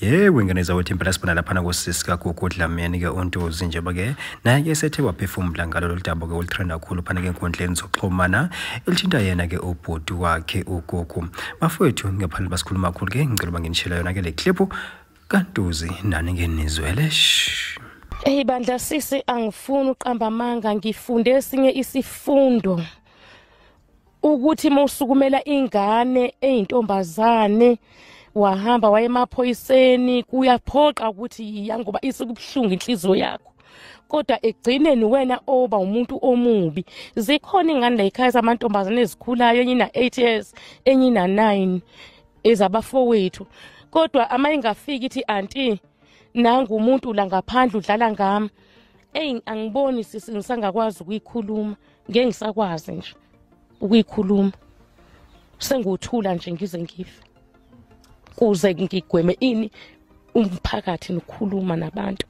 Yebo ingane zawethu impela sibona lapha kusisi kaGugu Dlamini ke uNtuzi njengoba ke naye ke sethe waphefumula ngalo lolu ke olutrend kakhulu phana ke enkundleni zokuxhumana elithinta yena ke ubhodi wakhe uGugu. Bafowethu ngaphandle basikhuluma kakhulu ke ngicela banginishela yona ke le clip kaNtuzi nani ngenizwele. Bandla sisi angifuni uqamba amanga ngifunde esinye isifundo ukuthi mawusukumela ingane eyintombazane wahamba waye emaphoyiseni kuyaphoqa ukuthi yiya ngoba isikubuhlungu inhliziyo yakho kodwa egcineni wena oba umuntu omubi. Zikhona ingane la ekhaya zamantombazane ezikhulayo enye ina 8 years enye ina 9 ezabafowethu kodwa ama ingafiki ithi auntie nangu umuntu la ngaphandle udlala ngami. Angiboni sisi ngisangakwazi ukuyikhuluma ngeke ngisakwazi nje ukuyikhuluma senguthula nje ngize ngife kuze ngigweme ini umphakathi nokukhuluma nabantu.